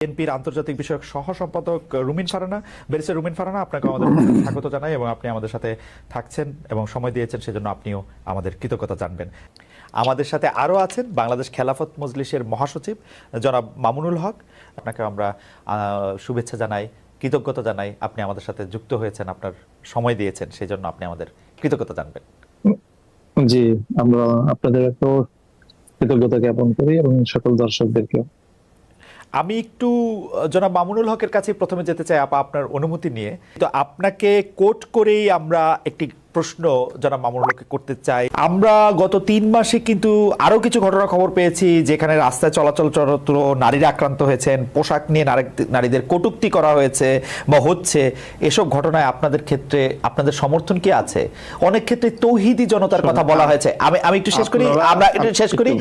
বিএনপির আন্তর্জাতিক বিষয়ক সহ সম্পাদক রুমিন ফারহানা, ব্যারিস্টার রুমিন ফারহানা, আপনাকে আমাদের স্বাগত জানাই এবং আপনি আমাদের সাথে থাকছেন এবং সময় দিয়েছেন সেজন্য আপনিও আমাদের কৃতজ্ঞতা জানবেন। আমাদের সাথে আরও আছেন বাংলাদেশ খেলাফত মজলিসের মহাসচিব জনাব মামুনুল হক। আপনাকে আমরা শুভেচ্ছা জানাই, কৃতজ্ঞতা জানাই, আপনি আমাদের সাথে যুক্ত হয়েছেন, আপনার সময় দিয়েছেন, সেই জন্য আপনি আমাদের কৃতজ্ঞতা জানবেন। জি, আমরা আপনাদের একটু কৃতজ্ঞতা জ্ঞাপন করি এবং সকল দর্শকদেরকে। আমি একটু জনাব মামুনুল হকের কাছে প্রথমে যেতে চাই আপনার অনুমতি নিয়ে। তো আপনাকে কোট করেই আমরা একটি প্রশ্ন জনাব মামুনুল হককে করতে চাই। আমরা গত 3 মাসে কিন্তু আরো কিছু ঘটনা খবর পেয়েছি যেখানে রাস্তায় চলাচলরত নারীরা আক্রান্ত হয়েছেন, পোশাক নিয়ে নারীদের কটূক্তি করা হয়েছে বা হচ্ছে। এসব ঘটনায় আপনাদের ক্ষেত্রে আপনাদের সমর্থন কি আছে? অনেক ক্ষেত্রে তৌহিদি জনতার কথা বলা হয়েছে। আমি একটু শেষ করি, আমরা একটু শেষ করি।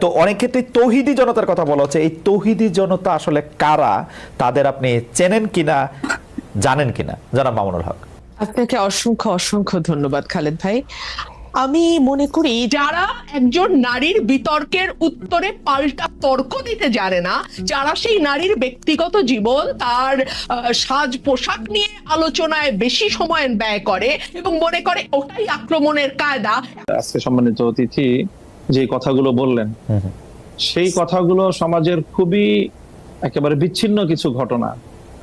তো অনেক ক্ষেত্রে তৌহিদি জনতার কথা বলা হচ্ছে। এই তৌহিদি জনতা আসলে কারা? তাদের আপনি চেনেন কিনা, জানেন কিনা? জনাব মামুনুল হক। আপনাকে অসংখ্য অসংখ্য ধন্যবাদ খালেদ ভাই। আমি মনে করি যারা একজন নারীর বিতর্কের উত্তরে পাল্টা তর্ক দিতে জানে না, যারা সেই নারীর ব্যক্তিগত জীবন, তার সাজ পোশাক নিয়ে আলোচনায় বেশি সময় ব্যয় করে এবং মনে করে ওটাই আক্রমণের কায়দা। আজকে সম্মানিত অতিথি যে কথাগুলো বললেন, সেই কথাগুলো সমাজের খুবই একেবারে বিচ্ছিন্ন কিছু ঘটনা।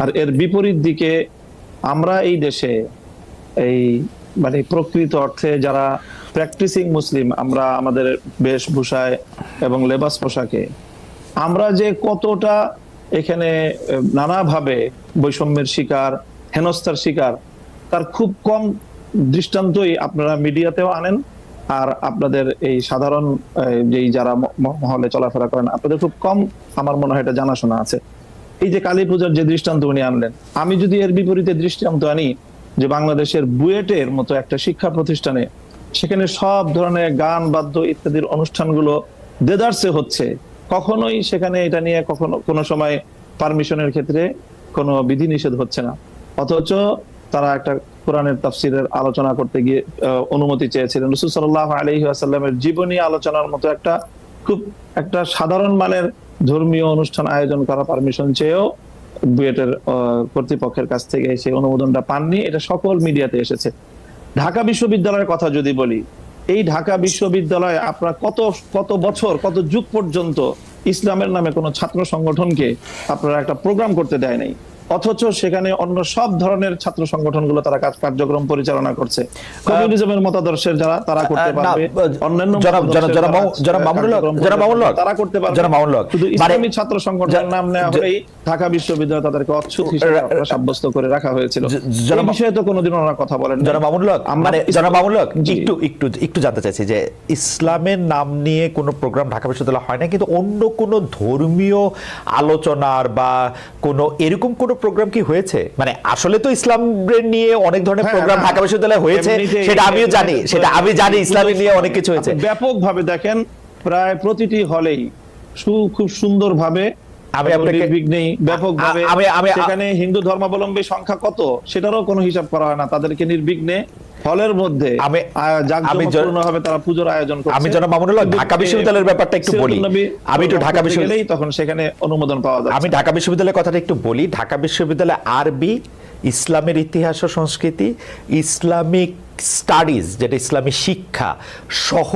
আর এর বিপরীত দিকে আমরা এই দেশে এই মানে প্রকৃত অর্থে যারা প্র্যাকটিসিং মুসলিম, আমরা আমাদের বেশভূষায় এবং লেবাস পোশাকে আমরা যে কতটা এখানে নানাভাবে বৈষম্যের শিকার, হেনস্থার শিকার, তার খুব কম দৃষ্টান্তই আপনারা মিডিয়াতেও আনেন। আর আপনাদের এই সাধারণ যেই যারা মহলে চলাফেরা করেন, আপনাদের খুব কম আমার মনে হয় এটা জানাশোনা আছে। এই যে কালী পূজার যে দৃষ্টান্ত উনি আনলেন, আমি যদি এর বিপরীতে দৃষ্টান্ত আনি যে বাংলাদেশের বুয়েটের মতো একটা শিক্ষা প্রতিষ্ঠানে, সেখানে সব ধরনের গান বাদ্য ইত্যাদির অনুষ্ঠানগুলো দেদারসে হচ্ছে, কখনোই সেখানে এটা নিয়ে কখনো কোনো সময় পারমিশনের ক্ষেত্রে কোনো বিধিনিষেধ হচ্ছে না, অথচ তারা একটা কোরআনের তাফসিরের আলোচনা করতে গিয়ে অনুমতি চেয়েছিলেন। রাসূল সাল্লাল্লাহু আলাইহি ওয়াসাল্লামের জীবনী আলোচনার মতো খুব একটা সাধারণ মানের ধর্মীয় অনুষ্ঠান আয়োজন করা পারমিশন চেয়েও বুয়েটের কর্তৃপক্ষের কাছ থেকে সেই অনুমোদনটা পাননি। এটা সকল মিডিয়াতে এসেছে। ঢাকা বিশ্ববিদ্যালয়ের কথা যদি বলি, এই ঢাকা বিশ্ববিদ্যালয়ে আপনার কত বছর, কত যুগ পর্যন্ত ইসলামের নামে কোনো ছাত্র সংগঠনকে আপনারা একটা প্রোগ্রাম করতে দেয় নাই, অথচ সেখানে অন্য সব ধরনের ছাত্র সংগঠনগুলো তারা কার্যক্রম পরিচালনা করছে। কমিউনিজমের মতাদর্শের যারা, তারা করতে পারবে, অন্যান্য তারা করতে পারবে। শুধু ইসলামী ছাত্র সংগঠনের নাম নেওয়া হলেই ঢাকা বিশ্ববিদ্যালয় তাদেরকে অচ্ছুত হিসেবে সাব্যস্ত করে রাখা হয়েছিল। এই বিষয়ে তো কোনোদিন ওনারা কথা বলেন। জনাব মামুনুল হক, একটু জানতে চাইছি যে ইসলামের নাম নিয়ে কোনো প্রোগ্রাম ঢাকা বিশ্ববিদ্যালয় হয় না, কিন্তু অন্য কোনো ধর্মীয় আলোচনার বা কোনো এরকম কোনো প্রোগ্রাম কি হয়েছে? মানে আসলে তো ইসলাম নিয়ে অনেক ধরনের প্রোগ্রাম ঢাকা বিশ্ববিদ্যালয়ে হয়েছে, সেটা আমিও জানি, ইসলামের নিয়ে অনেক কিছু হয়েছে। ব্যাপকভাবে দেখেন, প্রায় প্রতিটি হলেই খুব সুন্দরভাবে ব্যাপকভাবে সেখানে হিন্দু ধর্মাবলম্বী সংখ্যা কত সেটারও কোনো হিসাব করা হয় না। তাদেরকে নির্বিঘ্নে হলের মধ্যে জাঁকজমকপূর্ণভাবে তারা পূজার আয়োজন করছে। আমি জনাব মামুনুল হক ঢাকা বিশ্ববিদ্যালয়ের ব্যাপারটা একটু বলি। আমি একটু ঢাকা বিশ্ববিদ্যালয়ে তখন সেখানে অনুমোদন পাওয়া যায়। আমি ঢাকা বিশ্ববিদ্যালয়ের কথাটা একটু বলি। ঢাকা বিশ্ববিদ্যালয়ে আরবি, ইসলামের ইতিহাস ও সংস্কৃতি, ইসলামিক স্টাডিজ যেটা ইসলামী শিক্ষা সহ,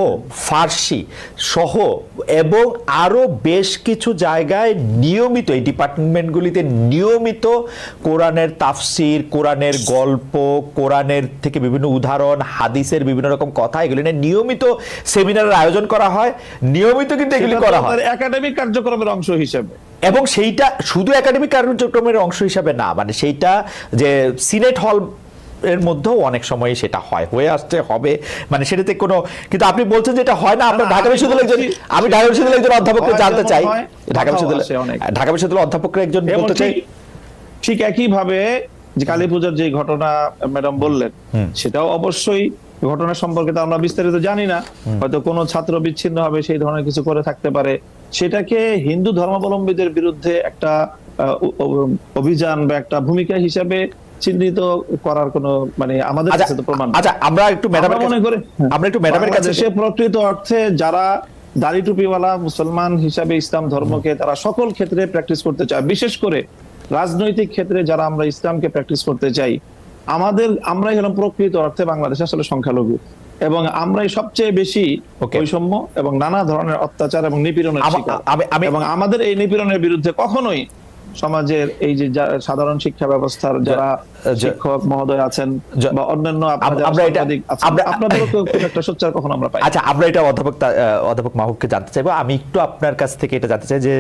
ফার্সি সহ এবং আরো বেশ কিছু জায়গায় নিয়মিত এই ডিপার্টমেন্টগুলিতে নিয়মিত কোরআনের তাফসির, কোরআনের গল্প, কোরআনের থেকে বিভিন্ন উদাহরণ, হাদিসের বিভিন্ন রকম কথা, এগুলি নিয়ে নিয়মিত সেমিনারের আয়োজন করা হয়। নিয়মিত কিন্তু এগুলি করা হয় একাডেমিক কার্যক্রমের অংশ হিসেবে, এবং সেইটা শুধু একাডেমিক কার্যক্রমের অংশ হিসাবে না, মানে সেইটা যে সিনেট হল এর মধ্যেও অনেক সময় সেটা হয়ে আসছে, হবে, মানে সেটাতে কোনো, কিন্তু আপনি বলছেন যে এটা হয় না। আমরা ঢাকা বিশ্ববিদ্যালয়ের আমি ঢাকা বিশ্ববিদ্যালয়ের একজন অধ্যাপককে জানতে চাই, ঢাকা বিশ্ববিদ্যালয়ের অধ্যাপকরা একজন বলতে চাই। ঠিক একই ভাবে যে কালী পূজার যে ঘটনা ম্যাডাম বললেন, সেটাও অবশ্যই ঘটনা সম্পর্কে তো আমরা বিস্তারিত জানি না, হয়তো কোনো ছাত্র বিচ্ছিন্ন হবে সেই ধরনের কিছু করে থাকতে পারে। সেটাকে হিন্দু ধর্মাবলম্বীদের বিরুদ্ধে একটা অভিযান বা একটা ভূমিকা হিসাবে চিহ্নিত করার কোনো মানে আমাদের কাছে তো প্রমাণ। আচ্ছা, আমরা একটু ম্যাডামের কাছে, সে প্রকৃত অর্থে যারা দাড়ি টুপিওয়ালা মুসলমান হিসাবে ইসলাম ধর্মকে তারা সকল ক্ষেত্রে প্র্যাকটিস করতে চায়, বিশেষ করে রাজনৈতিক ক্ষেত্রে যারা আমরা ইসলামকে প্র্যাকটিস করতে চাই, আমরাই হলাম প্রকৃত অর্থে বাংলাদেশে আসলে সংখ্যালঘু, এবং আমরাই সবচেয়ে বেশি বৈষম্য এবং নানা ধরনের অত্যাচার এবং নিপীড়নের শিকার। এবং আমাদের এই নিপীড়নের বিরুদ্ধে কখনোই সমাজের এই যে সাধারণ শিক্ষা ব্যবস্থার যারা শিক্ষক মহোদয় আছেন বা অন্যান্য আপনাদেরও খুব একটা সোচ্চার কখনো আমরা পাই। আচ্ছা, আমরা এটা অধ্যাপক মাহবুবকে জানতে চাইবো। আমি একটু আপনার কাছ থেকে এটা জানতে চাই যে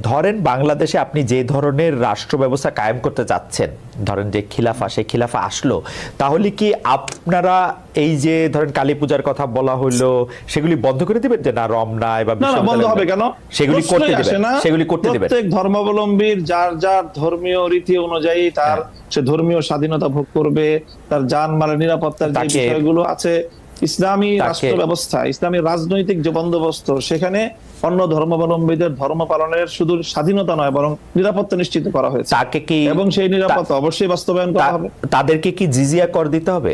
ধরেন বাংলাদেশে আপনি যে ধরনের রাষ্ট্র ব্যবস্থা কায়েম করতে চাচ্ছেন, ধরেন যে খিলাফা, সেই খিলাফা আসলো, তাহলে কি আপনারা এই যে ধরেন কালী পূজার কথা বলা হলো সেগুলি বন্ধ করে দিবেন? যে না, রমনায় বা বন্ধ হবে কেন, সেগুলি করতে দিবেন? সেগুলি করতে দিবেন। প্রত্যেক ধর্মাবলম্বীর যার যার ধর্মীয় রীতি অনুযায়ী তার সে ধর্মীয় স্বাধীনতা ভোগ করবে, তার জানমালের নিরাপত্তার যে বিষয়গুলো আছে, ইসলামী রাষ্ট্র ব্যবস্থা, ইসলামী রাজনৈতিক যে বন্দোবস্ত, সেখানে অন্য ধর্মাবলম্বীদের ধর্ম পালনের শুধু স্বাধীনতা নয় বরং নিরাপত্তা নিশ্চিত করা হয়েছে, এবং সেই নিরাপত্তা অবশ্যই বাস্তবায়ন করা হবে। তাদেরকে কি জিজিয়া কর দিতে হবে?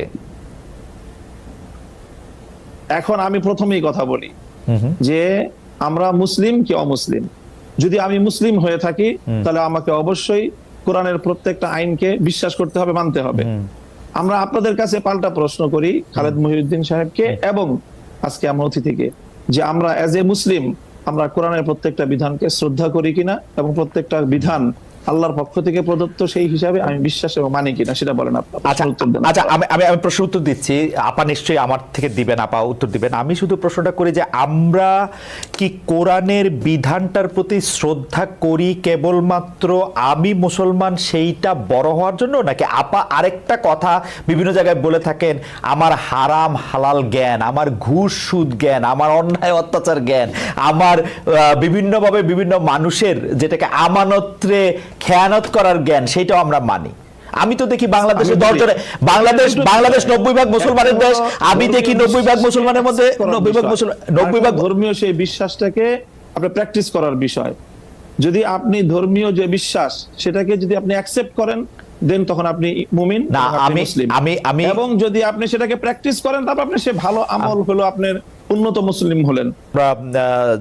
এখন আমি প্রথমেই কথা বলি যে আমরা মুসলিম কি অমুসলিম। যদি আমি মুসলিম হয়ে থাকি তাহলে আমাকে অবশ্যই কোরআনের প্রত্যেকটা আইনকে বিশ্বাস করতে হবে, মানতে হবে। আমরা আপনাদের কাছে পাল্টা প্রশ্ন করি, খালেদ মহিউদ্দিন সাহেবকে এবং আজকে আমরা অতিথিকে, যে আমরা এজ এ মুসলিম আমরা কোরআনের প্রত্যেকটা বিধানকে শ্রদ্ধা করি কিনা, এবং প্রত্যেকটা বিধান আল্লাহর পক্ষ থেকে প্রদত্ত সেই হিসাবে আমি বিশ্বাস এবং মানি কিনা, সেটা বলেন আপনি। আচ্ছা, আমি প্রশ্ন উত্তর দিচ্ছি, আপা নিশ্চয়ই আমার থেকে দিবেন, আপা উত্তর দিবেন। আমি শুধু প্রশ্নটা করি যে আমরা কি কোরআনের বিধানটার প্রতি শ্রদ্ধা করি কেবলমাত্র আমি মুসলমান সেইটা বড় হওয়ার জন্য, নাকি আপা আরেকটা কথা বিভিন্ন জায়গায় বলে থাকেন, আমার হারাম হালাল জ্ঞান, আমার ঘুষ সুদ জ্ঞান, আমার অন্যায় অত্যাচার জ্ঞান, আমার বিভিন্নভাবে বিভিন্ন মানুষের যেটাকে আমানত্রে খেয়ানত করার জ্ঞান, সেটাও আমরা মানি। আমি তো দেখি বাংলাদেশে বাংলাদেশ 90 ভাগ মুসলমানের দেশ, আমি দেখি 90 ভাগ মুসলমানের মধ্যে 90 ভাগ ধর্মীয় সেই বিশ্বাসটাকে আপনি প্র্যাকটিস করার বিষয়। যদি আপনি ধর্মীয় যে বিশ্বাস সেটাকে যদি আপনি অ্যাকসেপ্ট করেন, দেন তখন আপনি মুমিন না, আমি এবং যদি আপনি সেটাকে প্র্যাকটিস করেন তারপর আপনি সে ভালো আমল হলো আপনার উন্নত মুসলিম হলেন।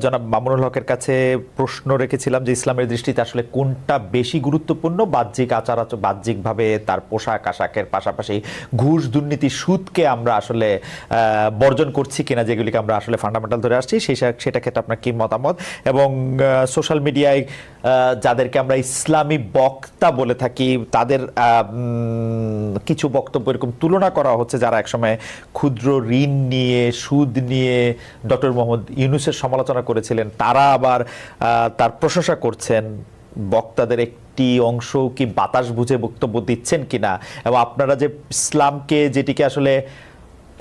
জনাব মামুনুল হকের কাছে প্রশ্ন রেখেছিলাম যে ইসলামের দৃষ্টিতে আসলে কোনটা বেশি গুরুত্বপূর্ণ, বাহ্যিকভাবে তার পোশাক আশাকের পাশাপাশি ঘুষ দুর্নীতি সুদকে আমরা আসলে বর্জন করছি কিনা, যেগুলিকে আমরা আসলে ফান্ডামেন্টাল ধরে আসছি, সেটা ক্ষেত্রে আপনার কি মতামত। এবং সোশ্যাল মিডিয়ায় যাদেরকে আমরা ইসলামী বক্তা বলে থাকি, তাদের কিছু বক্তব্য এরকম তুলনা করা হচ্ছে যারা একসময় ক্ষুদ্র ঋণ নিয়ে সুদ নিয়ে ডক্টর মোহাম্মদ ইউনূসের সমালোচনা করেছিলেন, তারা আবার তার প্রশংসা করছেন। বক্তাদের একটি অংশ কি বাতাস বুঝে বক্তব্য দিচ্ছেন কিনা, এবং আপনারা যে ইসলামকে, যেটিকে আসলে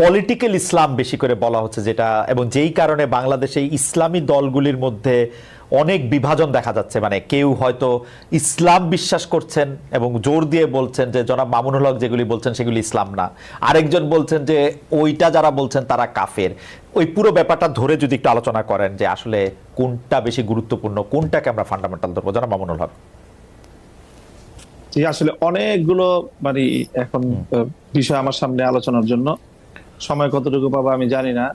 পলিটিক্যাল ইসলাম বেশি করে বলা হচ্ছে, যেটা এবং যেই কারণে বাংলাদেশে ইসলামী দলগুলির মধ্যে অনেক বিভাজন দেখা যাচ্ছে, মানে কেউ হয়তো ইসলাম বিশ্বাস করছেন এবং জোর দিয়ে বলছেন যে জনাব মামুনুল হক যেগুলি বলছেন সেগুলি ইসলাম না, আরেকজন বলছেন যে ওইটা যারা বলছেন তারা কাফের। ওই পুরো ব্যাপারটা ধরে যদি একটু আলোচনা করেন যে আসলে কোনটা বেশি গুরুত্বপূর্ণ, কোনটাকে আমরা ফান্ডামেন্টাল ধরবো, জনাব মামুনুল হক। আসলে অনেকগুলো মানে এখন বিষয় আমার সামনে আলোচনার জন্য, সময় কতটুকু পাবো আমি জানি না।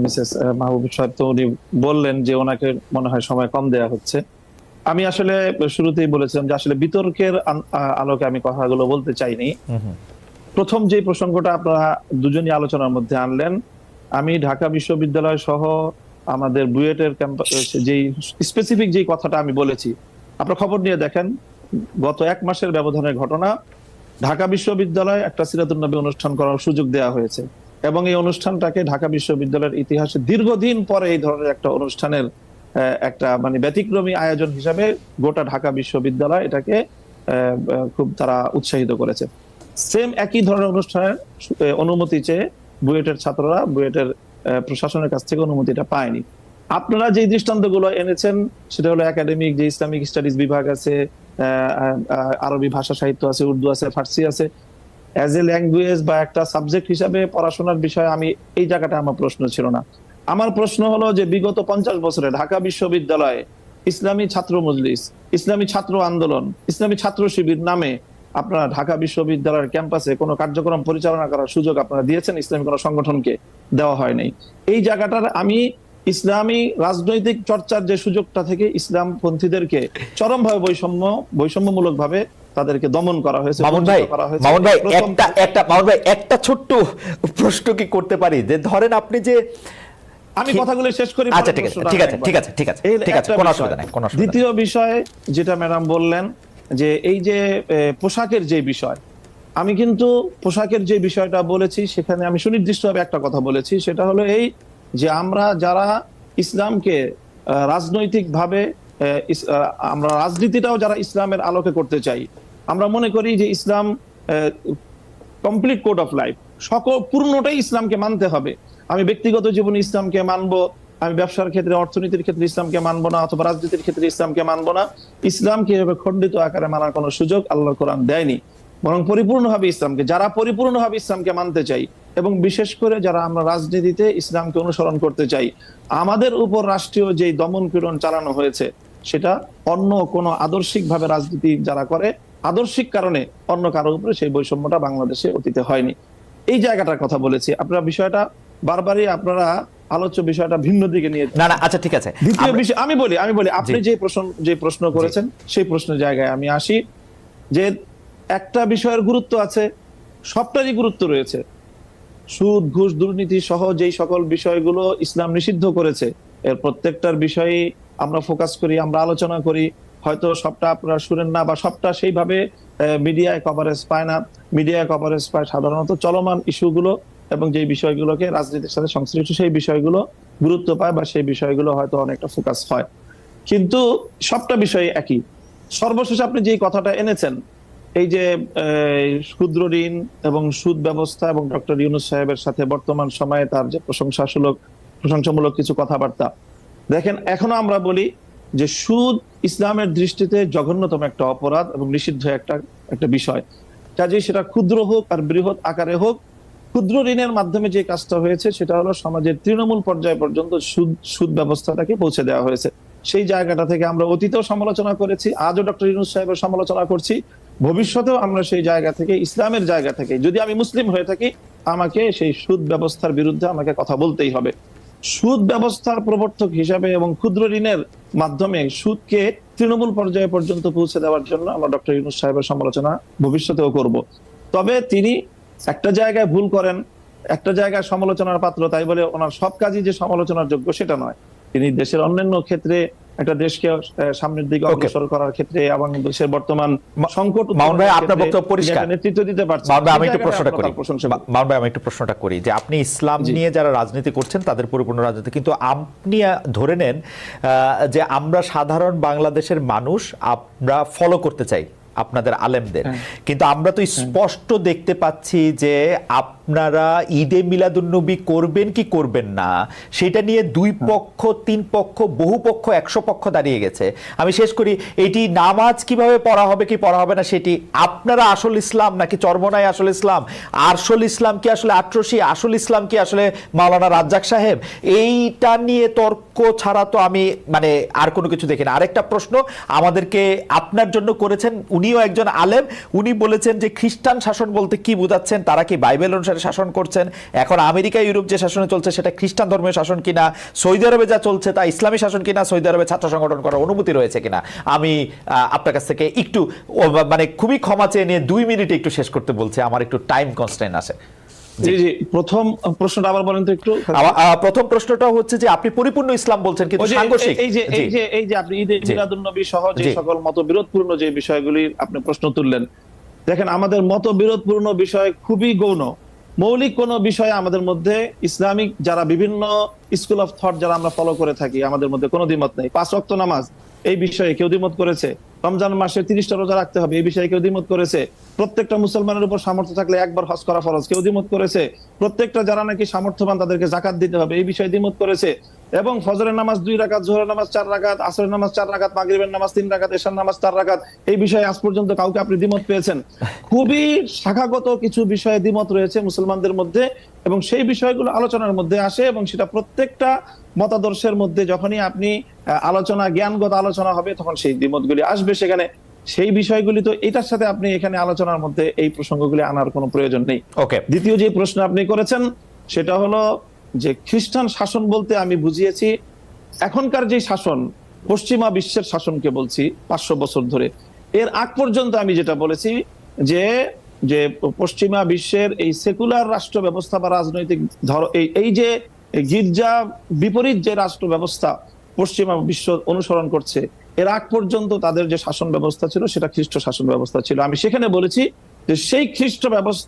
মিসেস মাহবুব সাহেব তো উনি বললেন যে ওনাকে মনে হয় সময় কম দেয়া হচ্ছে। আমি আসলে শুরুতেই বলেছিলাম যে আসলে বিতর্কের আলোকে আমি কথাগুলো বলতে চাইনি। প্রথম যে প্রসঙ্গটা আপনারা দুজনই আলোচনার মধ্যে আনলেন, আমি ঢাকা বিশ্ববিদ্যালয় সহ আমাদের বুয়েটের ক্যাম্পাস যেই স্পেসিফিক যেই কথাটা আমি বলেছি, আপনারা খবর নিয়ে দেখেন, গত 1 মাসের ব্যবধানের ঘটনা। ঢাকা বিশ্ববিদ্যালয়ে একটা সিরাতুন নবী অনুষ্ঠান করার সুযোগ দেওয়া হয়েছে, এবং এই অনুষ্ঠানটাকে ঢাকা বিশ্ববিদ্যালয়ের ইতিহাসে দীর্ঘদিন পরে এই ধরনের একটা অনুষ্ঠানের একটা মানে ব্যতিক্রমী আয়োজন হিসাবে গোটা ঢাকা বিশ্ববিদ্যালয় এটাকে খুব তারা উৎসাহিত করেছে। সেম একই ধরনের অনুষ্ঠানের অনুমতি চেয়ে বুয়েটের ছাত্ররা বুয়েটের প্রশাসনের কাছ থেকে অনুমতিটা পায়নি। আপনারা যে দৃষ্টান্তগুলো এনেছেন সেটা হলো একাডেমিক যে ইসলামিক স্টাডিজ বিভাগ আছে, আরবি ভাষা সাহিত্য আছে, উর্দু আছে, ফার্সি আছে, অ্যাজ এ ল্যাঙ্গুয়েজ বা একটা সাবজেক্ট হিসাবে পড়াশোনার বিষয়ে আমি এই জায়গাটা আমার প্রশ্ন ছিল না। আমার প্রশ্ন হলো যে বিগত 50 বছরে ঢাকা বিশ্ববিদ্যালয়ে ইসলামী ছাত্র মজলিস, ইসলামী ছাত্র আন্দোলন, ইসলামী ছাত্র শিবির নামে আপনারা ঢাকা বিশ্ববিদ্যালয়ের ক্যাম্পাসে কোনো কার্যক্রম পরিচালনা করার সুযোগ আপনারা দিয়েছেন, ইসলামী কোনো সংগঠনকে দেওয়া হয় নাই। এই জায়গাটার আমি ইসলামী রাজনৈতিক চর্চার যে সুযোগটা থেকে ইসলামপন্থীদেরকে চরমভাবে বৈষম্যমূলক ভাবে তাদেরকে দমন করা হয়েছে। মামুন ভাই একটা ছোট্ট প্রশ্ন কি করতে পারি, যে ধরেন আপনি যে আমি কথাগুলো শেষ করি। আচ্ছা ঠিক আছে কোনো অসুবিধা নাই। দ্বিতীয় বিষয় যেটা ম্যাডাম বললেন যে এই যে পোশাকের যে বিষয়, আমি কিন্তু পোশাকের যে বিষয়টা বলেছি সেখানে আমি সুনির্দিষ্টভাবে একটা কথা বলেছি, সেটা হলো এই যে আমরা যারা ইসলামকে রাজনৈতিকভাা আমরা রাজনীতিটাও যারা ইসলামের আলোকে করতে চাই, আমরা মনে করি যে ইসলাম কমপ্লিট কোড অফ লাইফ, সকল পূর্ণটাই ইসলামকে মানতে হবে। আমি ব্যক্তিগত জীবনে ইসলামকে মানবো, আমি ব্যবসার ক্ষেত্রে অর্থনীতির ক্ষেত্রে ইসলামকে মানবো না, অথবা রাজনীতির ক্ষেত্রে ইসলামকে মানবো না। ইসলামকে এভাবে খণ্ডিত আকারে মানার কোনো সুযোগ আল্লাহ কোরআন দেয়নি, বরং পরিপূর্ণভাবে ইসলামকে, যারা পরিপূর্ণভাবে ইসলামকে মানতে চাই এবং বিশেষ করে যারা আমরা রাজনীতিতে ইসলামকে অনুসরণ করতে চাই, আমাদের উপর রাষ্ট্রীয় যে দমন পীড়ন চালানো হয়েছে সেটা অন্য কোনো আদর্শিকভাবে রাজনীতি যারা করে, আদর্শিক কারণে অন্য কারোর উপরে সেই বৈষম্যটা বাংলাদেশে অতীতে হয়নি। এই জায়গাটার কথা বলেছি। আপনারা বিষয়টা বারবারই আপনারা আলোচ্য বিষয়টা ভিন্ন দিকে নিয়ে না আচ্ছা ঠিক আছে। দ্বিতীয় বিষয় আমি বলি আপনি যে প্রশ্ন করেছেন সেই প্রশ্নের জায়গায় আমি আসি, যে একটা বিষয়ের গুরুত্ব আছে, সবটারই গুরুত্ব রয়েছে। সুদ, ঘুষ, দুর্নীতি সহ যেই সকল বিষয়গুলো ইসলাম নিষিদ্ধ করেছে এর প্রত্যেকটার বিষয়ে আমরা ফোকাস করি, আমরা আলোচনা করি। হয়তো সবটা আপনারা শুনেন না বা সবটা সেইভাবে মিডিয়ায় কভারেজ পায় না। মিডিয়ায় কভারেজ পায় সাধারণত চলমান ইস্যুগুলো এবং যে বিষয়গুলোকে রাজনীতির সাথে সংশ্লিষ্ট সেই বিষয়গুলো গুরুত্ব পায় বা সেই বিষয়গুলো হয়তো অনেকটা ফোকাস হয়, কিন্তু সবটা বিষয় একই। সর্বশেষ আপনি যে কথাটা এনেছেন, এই যে ক্ষুদ্র ঋণ এবং সুদ ব্যবস্থা এবং ডক্টর ইউনূস সাহেবের সাথে বর্তমান সময়ে তার যে প্রশংসামূলক কিছু কথাবার্তা, দেখেন এখনো আমরা বলি যে সুদ ইসলামের দৃষ্টিতে জঘন্যতম একটা অপরাধ এবং নিষিদ্ধ একটা বিষয়। কাজেই সেটা ক্ষুদ্র হোক আর বৃহৎ আকারে হোক, ক্ষুদ্র ঋণের মাধ্যমে যে কাজটা হয়েছে সেটা হলো সমাজের তৃণমূল পর্যায় পর্যন্ত সুদ ব্যবস্থাটাকে পৌঁছে দেওয়া হয়েছে। সেই জায়গাটা থেকে আমরা অতীতেও সমালোচনা করেছি, আজও ডক্টর ইউনূস সাহেবের সমালোচনা করছি, ভবিষ্যতেও আমরা সেই জায়গা থেকে, ইসলামের জায়গা থেকে, যদি আমি মুসলিম হয়ে থাকি আমাকে সেই সুদ ব্যবস্থার বিরুদ্ধে আমাকে কথা বলতেই হবে। সুদ ব্যবস্থার প্রবর্তক হিসাবে এবং ক্ষুদ্র ঋণের মাধ্যমে সুদকে তৃণমূল পর্যায়ে পর্যন্ত পৌঁছে দেওয়ার জন্য আমরা ডক্টর ইউনূস সাহেবের সমালোচনা ভবিষ্যতেও করব। তবে তিনি একটা জায়গায় ভুল করেন, একটা জায়গায় সমালোচনার পাত্র, তাই বলে ওনার সব কাজই যে সমালোচনার যোগ্য সেটা নয়। তিনি দেশের অন্যান্য ক্ষেত্রে একটা দেশকে সামনের দিকে অগ্রসর করার ক্ষেত্রে এবং দেশের বর্তমান সংকট নেতৃত্ব দিতে পারছেন। আমি একটু প্রশ্নটা করি যে আপনি ইসলাম নিয়ে যারা রাজনীতি করছেন তাদের পরিপূর্ণ রাজনীতি, কিন্তু আপনি ধরে নেন যে আমরা সাধারণ বাংলাদেশের মানুষ আমরা ফলো করতে চাই আপনাদের আলেমদের, কিন্তু আমরা তো স্পষ্ট দেখতে পাচ্ছি যে আপনারা ঈদে মিলাদুন্নবী করবেন কি করবেন না সেটা নিয়ে দুই পক্ষ, তিন পক্ষ, বহু পক্ষ, 100 পক্ষ দাঁড়িয়ে গেছে। আমি শেষ করি, এটি নামাজ কিভাবে পড়া হবে কি পড়া হবে না সেটি আপনারা আসল ইসলাম নাকি চরমনাই আসল ইসলাম, আসল ইসলাম কি আসলে আটরশি, আসল ইসলাম কি আসলে মাওলানা রাজ্জাক সাহেব, এইটা নিয়ে তর্ক ছাড়া তো আমি আর কোনো কিছু দেখি না। আরেকটা প্রশ্ন আমাদেরকে আপনার জন্য করেছেন, উনিও একজন আলেম, উনি বলেছেন যে খ্রিস্টান শাসন বলতে কি বোঝাচ্ছেন, তারা কি বাইবেল অনুসারে শাসন করছেন, এখন আমেরিকা ইউরোপ যে শাসনে চলছে সেটা খ্রিস্টান ধর্মীয় শাসন কিনা, সৌদি আরবে যা চলছে তা ইসলামী শাসন কিনা, সৌদি আরবে ছাত্র সংগঠন করার অনুমতি রয়েছে কিনা। আমি আপনার কাছ থেকে একটু খুবই ক্ষমা চেয়ে নিয়ে 2 মিনিটে একটু শেষ করতে বলছি, আমার একটু টাইম কনস্ট্রেইন আছে। প্রথম প্রশ্নটা আবার বলেন তো একটু। প্রথম প্রশ্নটা হচ্ছে যে আপনি পরিপূর্ণ ইসলাম বলছেন কিন্তু সাংঘর্ষিক, এই যে আপনি ঈদে মিলাদুন্নবী সহ যে সকল মতবিরোধপূর্ণ যে বিষয়গুলি আপনি প্রশ্ন তুললেন, দেখেন আমাদের মতবিরোধপূর্ণ বিষয় খুবই গৌণ। মৌলিক কোন বিষয়ে আমাদের মধ্যে ইসলামিক যারা বিভিন্ন স্কুল অফ থট যারা আমরা ফলো করে থাকি আমাদের মধ্যে কোনো দ্বিমত নেই। 5 ওয়াক্ত নামাজ এই বিষয়ে কেউ দ্বিমত করেছে, রমজান মাসে 30টা রোজা রাখতে হবে এই বিষয়ে কেউ দ্বিমত করেছে, প্রত্যেকটা মুসলমানের উপর সামর্থ্য থাকলে একবার হজ করা ফরজ কেউ দ্বিমত করেছে, প্রত্যেকটা যারা নাকি সামর্থ্যবান তাদেরকে যাকাত দিতে হবে এই বিষয়ে দ্বিমত করেছে, এবং ফজরের নামাজ 2 রাকাত, জোহরের নামাজ 4 রাকাত, আসরের নামাজ 4 রাকাত, মাগরিবের নামাজ 3 রাকাত, এশার নামাজ 4 রাকাত, এই বিষয়ে আজ পর্যন্ত কাউকে আপনি দ্বিমত পেয়েছেন? খুবই শাখাগত কিছু বিষয়ে দ্বিমত রয়েছে মুসলমানদের মধ্যে এবং সেই বিষয়গুলো আলোচনার মধ্যে আসে এবং সেটা প্রত্যেকটা মতাদর্শের মধ্যে যখনই আপনি আলোচনা, জ্ঞানগত আলোচনা হবে তখন সেই দ্বিমতগুলি আসবে সেখানে। সেই বিষয়গুলি তো এটার সাথে আপনি এখানে আলোচনার মধ্যে এই প্রসঙ্গগুলি আনার কোনো প্রয়োজন নেই। ওকে, দ্বিতীয় যে প্রশ্ন আপনি করেছেন সেটা হলো যে খ্রিস্টান শাসন বলতে আমি বুঝিয়েছি এখনকার যে শাসন, পশ্চিমা বিশ্বের শাসনকে বলছি 500 বছর ধরে। এর আগ পর্যন্ত আমি যেটা বলেছি যে যে পশ্চিমা বিশ্বের এই সেকুলার রাষ্ট্র ব্যবস্থা বা রাজনৈতিক এই যে গির্জা বিপরীত যে রাষ্ট্র ব্যবস্থা পশ্চিমা বিশ্ব অনুসরণ করছে, এর আগ পর্যন্ত তাদের যে শাসন ব্যবস্থা ছিল সেটা খ্রিস্ট শাসন ব্যবস্থা ছিল। আমি সেখানে বলেছি যে সেই খ্রিস্ট ব্যবস্থা